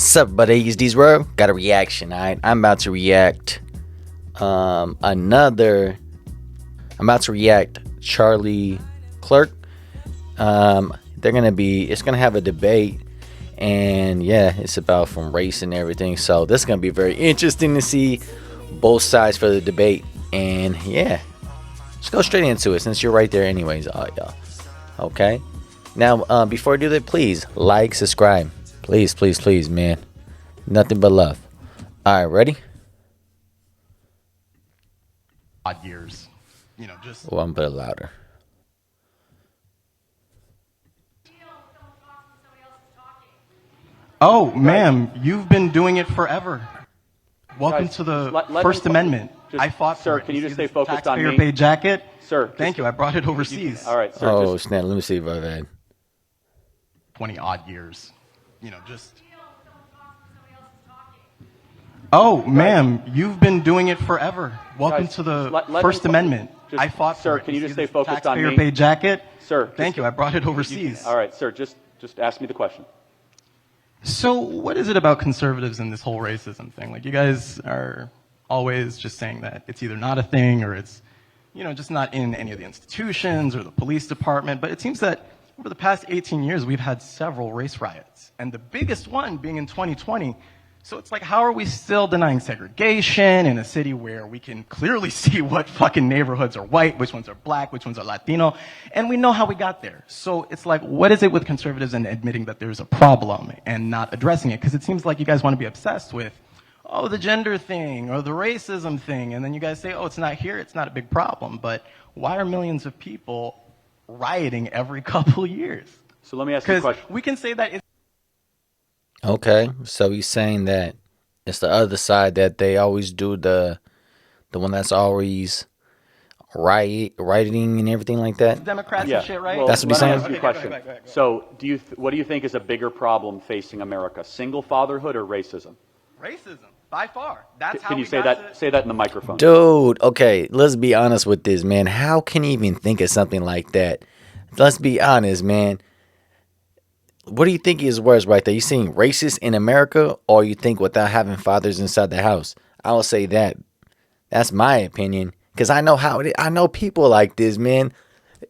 Sup, buddies? These were got a reaction. Alright, I'm about to react. Another. I'm about to react. Charlie Clerk. They're gonna be. It's gonna have a debate, and yeah, it's about from race and everything. So this is gonna be very interesting to see both sides for the debate. And yeah, let's go straight into it since you're right there, anyways. Y'all. Okay. Now, before I do that, please like, subscribe. Please, please, please, man. Nothing but love. All right, ready? Odd years, just. Oh, I'm gonna put it louder. Oh, ma'am, you've been doing it forever. Welcome Guys, to the let First him- Amendment. just- I fought sir, for it. can you just see stay this focused on me? taxpayer-paid jacket? Sir, Thank you. I brought it overseas. All right, sir. Oh, just, snap. Let me see if I've had. 20 odd years, just. Oh, ma'am, you've been doing it forever. Welcome Guys, to the just let First him- Amendment. just- I fought for sir, it. can you just see stay this focused on me? taxpayer-paid jacket? Sir, Thank you. I brought it overseas. all right, sir. Just ask me the question. So what is it about conservatives and this whole racism thing? Like, you guys are always just saying that it's either not a thing or it's, just not in any of the institutions or the police department. But it seems that over the past 18 years, we've had several race riots, and the biggest one being in 2020. So it's like, how are we still denying segregation in a city where we can clearly see what fucking neighborhoods are white, which ones are black, which ones are Latino, and we know how we got there. So it's like, what is it with conservatives and admitting that there's a problem and not addressing it? Because it seems like you guys want to be obsessed with, oh, the gender thing or the racism thing, and then you guys say, oh, it's not here, it's not a big problem. But why are millions of people rioting every couple years? So let me ask you a Because question. we can say that it's Okay, so he's saying that it's the other side that they always do the one that's always rioting and everything like that. Democrats Yeah. and shit, right? Well, That's what he's let me saying? ask you a Okay, go question. ahead, go ahead. So, what do you think is a bigger problem facing America? Single fatherhood or racism? Racism, by far. That's how Can you we say got that? to... Say that in the microphone. Dude, okay, let's be honest with this, man. How can you even think of something like that? Let's be honest, man. What do you think is worse right there? You saying racist in America, or you think without having fathers inside the house? I would say that. That's my opinion, because I know how it is. I know people like this, man.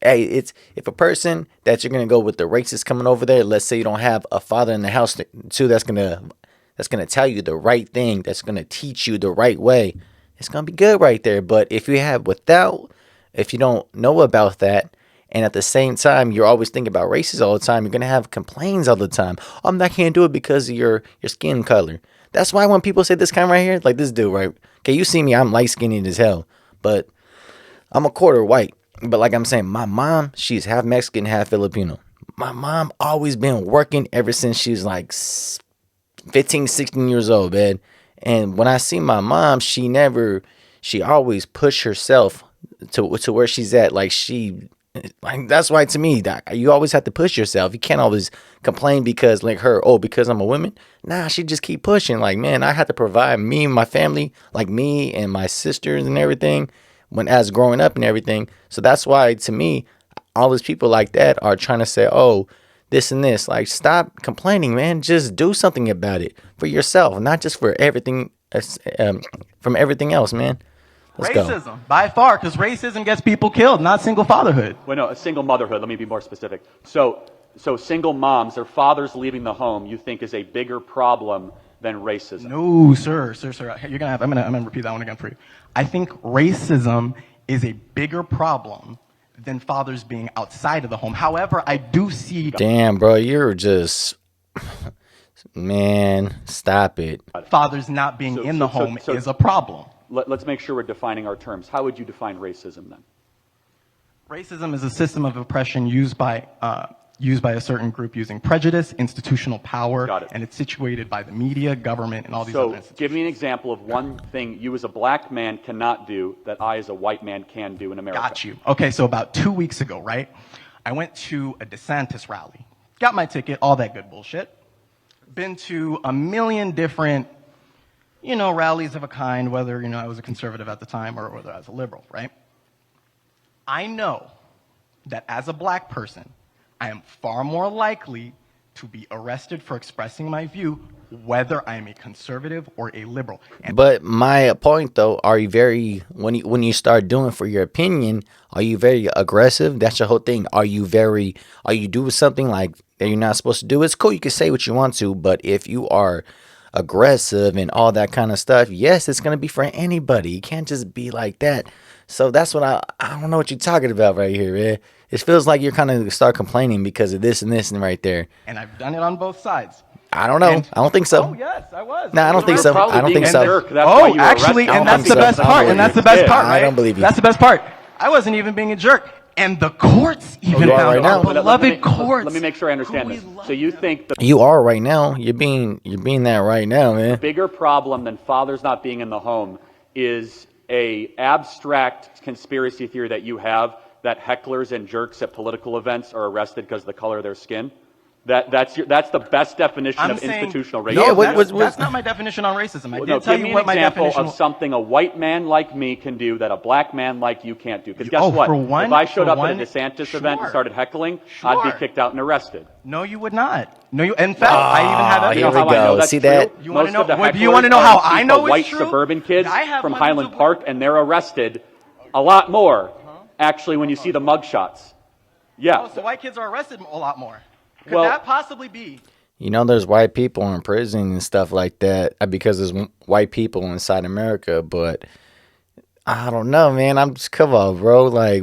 Hey, it's if a person that you're gonna go with the racist coming over there. Let's say you don't have a father in the house too. That's gonna tell you the right thing. That's gonna teach you the right way. It's gonna be good right there. But if you have without, if you don't know about that, and at the same time you're always thinking about races all the time, you're gonna have complaints all the time. I can't do it because of your skin color. That's why when people say this kind right here, like this dude, right? Okay, you see me, I'm light skinned as hell, but I'm a quarter white. But like I'm saying, my mom, she's half Mexican, half Filipino. My mom always been working ever since she's like 15, 16 years old, man. And when I see my mom, she always pushed herself to where she's at. Like that's why to me, that you always have to push yourself. You can't always complain because like her, oh, because I'm a woman. Nah, she just keep pushing. Like, man, I had to provide me and my family, like me and my sisters and everything when as growing up and everything. So that's why to me, all these people like that are trying to say, oh, this and this. Like, stop complaining, man. Just do something about it for yourself, not just for everything, from everything else, man. Let's go. Racism, by far, because racism gets people killed, not single fatherhood. Well, no, a single motherhood. Let me be more specific. So single moms, their fathers leaving the home, you think is a bigger problem than racism? No, sir. You're gonna have. I'm gonna repeat that one again for you. I think racism is a bigger problem than fathers being outside of the home. However, I do see Damn, bro, you're just, man, stop it. fathers not being in the home is a problem. Let's make sure we're defining our terms. How would you define racism then? Racism is a system of oppression used by a certain group using prejudice, institutional power, Got it. and it's situated by the media, government, and all these other So institutions. give me an example of one thing you as a black man cannot do that I as a white man can do in America. Got you. Okay, so about 2 weeks ago, right? I went to a DeSantis rally. Got my ticket, all that good bullshit. Been to a million different, rallies of a kind, whether, I was a conservative at the time or whether I was a liberal, right? I know that as a black person, I am far more likely to be arrested for expressing my view whether I am a conservative or a liberal. And But my point though, are you very when you start doing for your opinion, are you very aggressive? That's your whole thing. Are you doing something like that you're not supposed to do? It's cool, you can say what you want to, but if you are aggressive and all that kind of stuff, yes, it's gonna be for anybody. You can't just be like that. So that's what I don't know what you're talking about right here, man. It feels like you're kind of start complaining because of this and right there. and I've done it on both sides. I don't know. I don't think so. Oh yes, I was. No, I don't think You're so. probably I don't being think a so. jerk. That's why Oh, you were actually, arrested. and that's the think best so. part. And that's the best part, I right? don't believe you. That's the best part. I wasn't even being a jerk, and the courts even you are found right it. now. Our beloved courts. Let me make sure I understand who this. we love. So you think the You are right now. You're being that right now, man. bigger problem than fathers not being in the home is a abstract conspiracy theory that you have that hecklers and jerks at political events are arrested because of the color of their skin? That's the best definition I'm of saying, institutional racism. no, Yeah, that's not my definition on racism. I Well, did no, tell give you me what an my example definition of something a white man like me can do that a black man like you can't do. Because guess Oh, what? for one- if I showed for up one- at a DeSantis event and sure. started heckling, I'd be Sure. kicked out and arrested. No, you would not. No, you. In fact, I even have Ah, You here know we evidence. how I know go. that's See true? that? You wanna Most know- of the what, do you hecklers wanna know are how Antifa I know it's white true? suburban kids I have from hundreds Highland of- Park, and they're arrested a lot more, actually, when you see the mugshots. Yeah. Oh, so white kids are arrested a lot more. Could Well- that possibly be? You know, there's white people in prison and stuff like that because there's white people inside America. But I don't know, man. I'm just come on, bro. Like,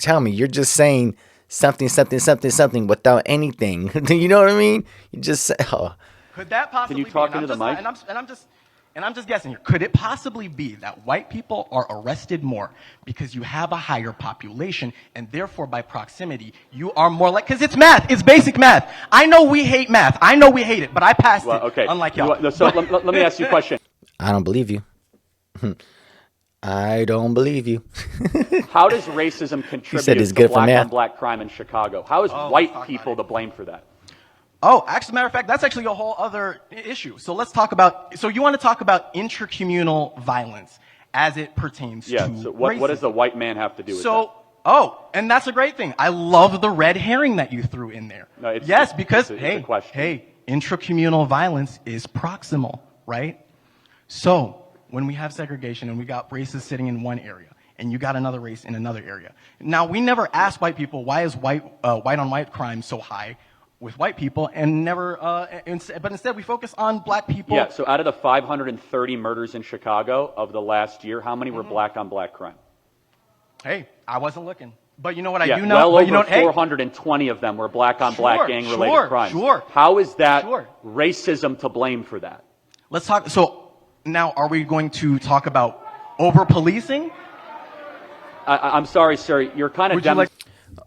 tell me? You're just saying something without anything. You know what I mean? You just say, oh. Could that possibly talk be? into the mic? And I'm just guessing here. Could it possibly be that white people are arrested more because you have a higher population and therefore by proximity you are more like, because it's math, it's basic math. I know we hate math. I know we hate it, but I passed Well, it. okay. Unlike y'all. So let me ask you a question. I don't believe you. I don't believe you. How does racism contribute it's to good for black math. on black crime in Chicago? How is let's white talk people about to blame for that? Oh, actually, matter of fact, that's actually a whole other issue. So let's talk about, so you want to talk about intracommunal violence as it pertains Yeah. to So what does racism. the white man have to do with So, that? and that's a great thing. I love the red herring that you threw in there. No, it's- yes, it's- because, it's a question. hey, intracommunal violence is proximal, right? So, when we have segregation and we got races sitting in one area, and you got another race in another area. Now, we never ask white people, why is white on white crime so high with white people, and but instead we focus on black people. Yeah. So out of the 530 murders in Chicago of the last year, how many were black on black crime? Hey, I wasn't looking. But you know what I Yeah, do know? well But over you know, hey, 420 of them were black on black Sure, gang-related sure, crimes. sure, How is that sure. racism to blame for that? let's talk. So now, are we going to talk about over-policing? I'm sorry, sir. You're kind of Would you like?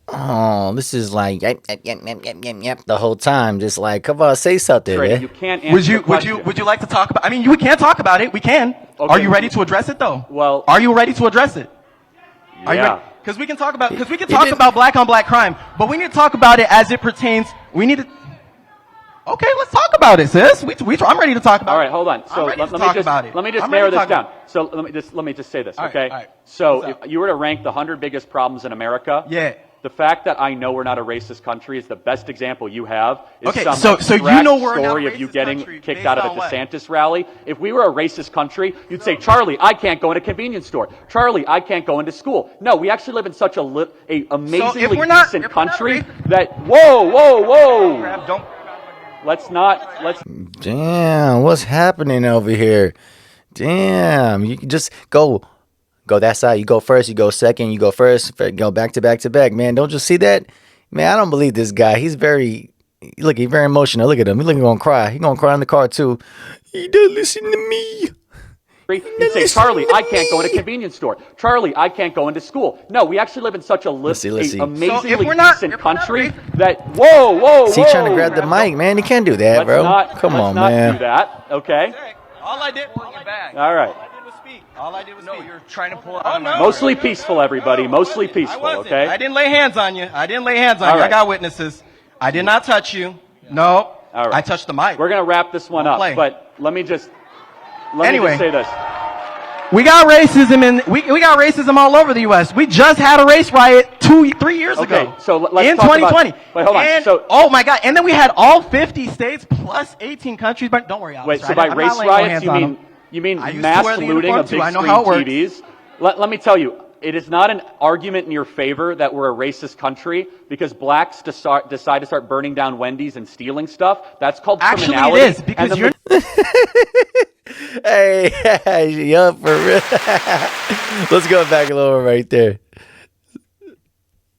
Oh, this is like yep, the whole time. Just like, come on, say something, demonstrating. man. You can't answer the question. Would you like to talk about? I mean, we can talk about it. We can. Okay. Are you ready to address it, though? Well- are you ready to address it? Yeah. Because we can talk about about black on black crime, but we need to talk about it as it pertains. We need to. Okay, let's talk about it, sis. I'm ready to talk about it. All right, hold on. So I'm ready let to me talk just about it. let me just I'm ready narrow to this talk down. about So let me just say this, All right, okay? all right. So What's if up? you were to rank the 100 biggest problems in America, Yeah. the fact that I know we're not a racist country is the best example you have. Is Okay, some so you abstract know we're not a story of you racist getting country kicked based out of a on what? DeSantis rally. If we were a racist country, you'd say, Charlie, I can't go in a convenience store. Charlie, I can't go into school. No, we actually live in such a amazingly we're not- decent if we're not country racist- that whoa. Don't. Let's Damn, what's happening over here? Damn, you can just go that side. You go first, you go second, you go first, go back to back to back. Man, don't you see that? Man, I don't believe this guy. He's very emotional. Look at him. He's gonna cry. He's gonna cry in the car too. He doesn't listen to me. You'd say, Charlie, I can't go in a convenience store. Charlie, I can't go into school. No, we actually live in such a Let's see. amazingly So if we're not decent country racist- that whoa. See, trying to grab the mic, man. He can't do that, bro. Come on, let's man. not do that, okay? All I did was All right. speak. All I did was speak. You're trying to pull it Oh, out of my no. Mostly peaceful, everybody. Mostly I peaceful, wasn't. okay? I didn't lay hands on you. All I right. got witnesses. I did not touch you. No. All right. I touched the mic. We're going to wrap this one Don't up, play. but let me just Anyway. say this. We got racism we got racism all over the U.S. We just had a race riot 3 years ago. Okay, so let's in talk 2020. About, wait, hold on. And, So, oh my God! And then we had all 50 states plus 18 countries. But don't worry, Alex. wait, so by race riots you mean I used to mass wear the looting uniform of big too. I know screen how it works. TVs? Let me tell you, it is not an argument in your favor that we're a racist country because blacks decide to start burning down Wendy's and stealing stuff. That's called criminality. Actually, it is because you're. Hey, yup, for real. Let's go back a little right there.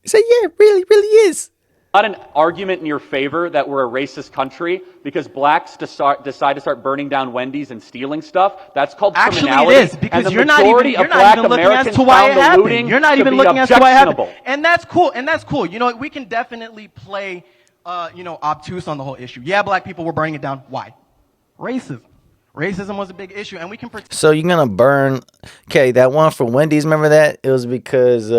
Say, yeah, it really is. Not an argument in your favor that we're a racist country because blacks decide to start burning down Wendy's and stealing stuff. That's called criminality. Actually, it is because you're not even looking as to why it happened. You're not even looking as to why it happened, and that's cool. You know, we can definitely play, obtuse on the whole issue. Yeah, black people were burning it down. Why? Racism. Racism was a big issue, and we can. So you're gonna burn? Okay, that one for Wendy's. Remember that? It was because.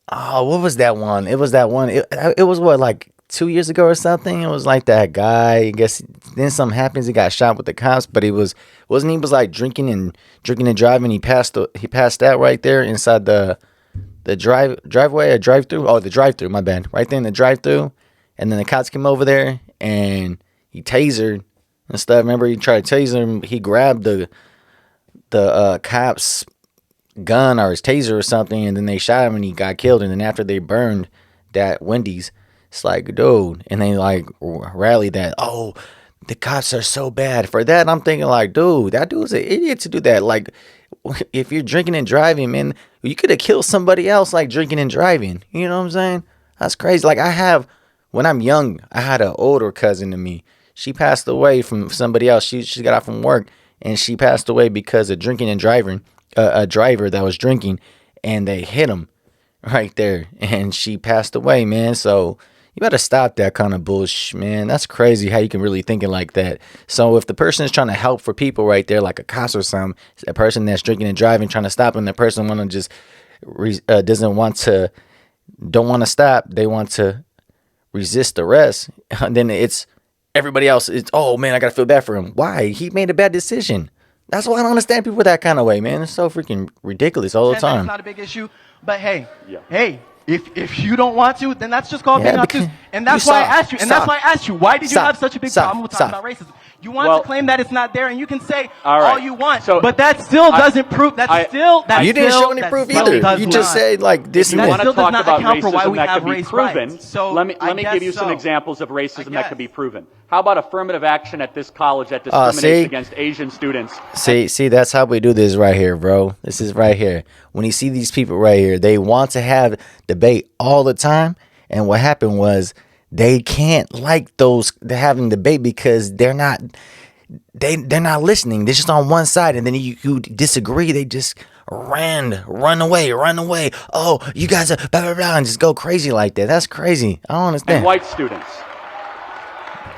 Oh, what was that one? It was that one. It was what, like 2 years ago or something. It was like that guy. I guess then something happens. He got shot with the cops, but he was like drinking and driving. He passed out right there inside the driveway or drive-through. Oh, the drive-through. My bad. Right there in the drive-through, and then the cops came over there and he tasered and stuff. Remember, he tried to taser him. He grabbed the cop's gun or his taser or something, and then they shot him and he got killed. And then after they burned that Wendy's, it's like, dude, and they like rallied that, oh, the cops are so bad for that. I'm thinking like, dude, that dude's an idiot to do that. Like, if you're drinking and driving, man, you could have killed somebody else like drinking and driving. You know what I'm saying? That's crazy. Like, when I'm young, I had an older cousin to me. She passed away from somebody else. She got out from work and she passed away because of drinking and driving. A driver that was drinking, and they hit him right there, and she passed away, man. So you better stop that kind of bullshit, man. That's crazy how you can really think it like that. So if the person is trying to help for people right there, like a cops or something, a person that's drinking and driving, trying to stop them, the person want to just don't want to stop, they want to resist arrest, and then it's everybody else. It's, oh man, I gotta feel bad for him. Why? He made a bad decision. That's why I don't understand people that kind of way, man. It's so freaking ridiculous all the time. It's not a big issue, but hey, if you don't want to, then that's just called being obtuse. And that's why I asked you. And that's why I asked you. Why did you have such a big problem with talking about racism? You want to claim that it's not there, and you can say all you want, but that still doesn't prove. You didn't show any proof either. You just said like this and that. that. You want to talk about racism that could be proven. So let me give you some examples of racism that could be proven. How about affirmative action at this college that discriminates against Asian students? See, that's how we do this right here, bro. This is right here. When you see these people right here, they want to have debate all the time, and what happened was they can't like they're having debate because they're not listening. They're just on one side, and then you disagree. They just run away. Oh, you guys are blah blah blah, and just go crazy like that. That's crazy. I don't understand. And white students.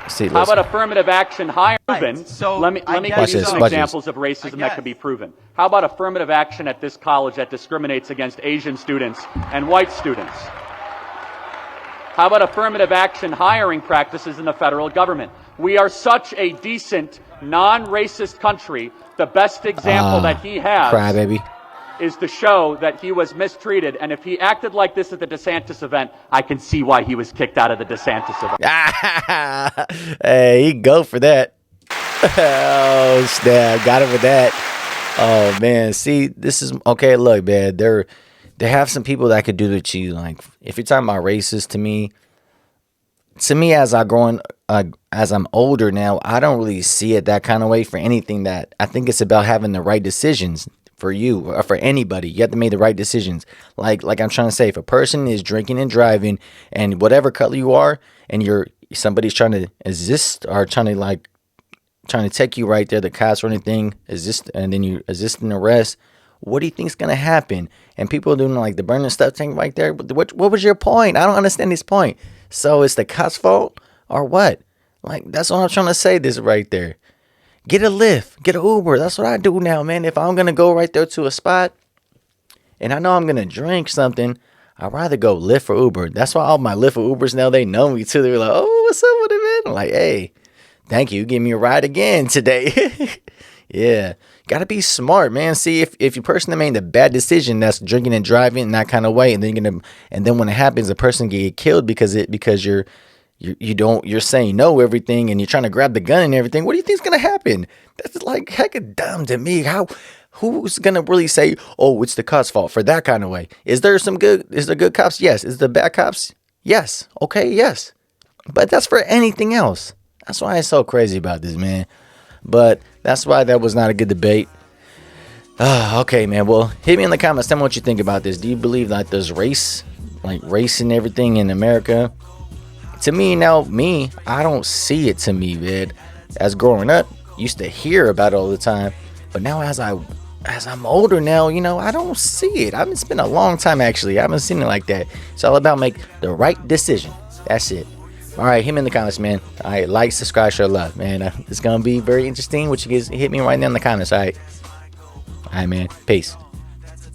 How about affirmative action hiring? Right. So let me give you some examples of racism that could be proven. How about affirmative action at this college that discriminates against Asian students and white students? How about affirmative action hiring practices in the federal government? We are such a decent, non-racist country. The best example that he has is to show that he was mistreated. And if he acted like this at the DeSantis event, I can see why he was kicked out of the DeSantis event. Hey, he go for that. Oh, snap. Got him with that. Oh, man. See, this is... Okay, look, man. They have some people that could do that to you. Like, if you're talking about racist, to me, as I'm older now, I don't really see it that kind of way for anything. That I think it's about having the right decisions for you or for anybody. You have to make the right decisions. Like I'm trying to say, if a person is drinking and driving, and whatever color you are, and somebody's trying to resist or trying to take you right there, the cops or anything, and then you resist an arrest. What do you think is going to happen? And people doing like the burning stuff thing right there. What was your point? I don't understand this point. So it's the cops' fault or what? Like, that's what I'm trying to say this right there. Get a Lyft, get an Uber. That's what I do now, man. If I'm going to go right there to a spot and I know I'm going to drink something, I'd rather go Lyft or Uber. That's why all my Lyft or Ubers now, they know me too. They're like, oh, what's up with it, man? I'm like, hey, thank you. Give me a ride again today. Yeah, gotta be smart, man. See, if your person that made a bad decision, that's drinking and driving in that kind of way, and then when it happens, the person get killed because you're saying no everything, and you're trying to grab the gun and everything. What do you think's gonna happen? That's like hecka dumb to me. Who's gonna really say, oh, it's the cops' fault for that kind of way? Is there good cops? Yes. Is there bad cops? Yes. Okay, yes. But that's for anything else. That's why it's so crazy about this, man. But that's why that was not a good debate. Okay, man. Well, hit me in the comments. Tell me what you think about this. Do you believe like there's race and everything in America? To me, I don't see it to me, man. As growing up, used to hear about it all the time. But now as I'm older now, I don't see it. It's been a long time, actually. I haven't seen it like that. It's all about make the right decision. That's it. All right, hit me in the comments, man. All right, like, subscribe, share love, man. It's going to be very interesting what you guys hit me right now in the comments, all right? All right, man. Peace.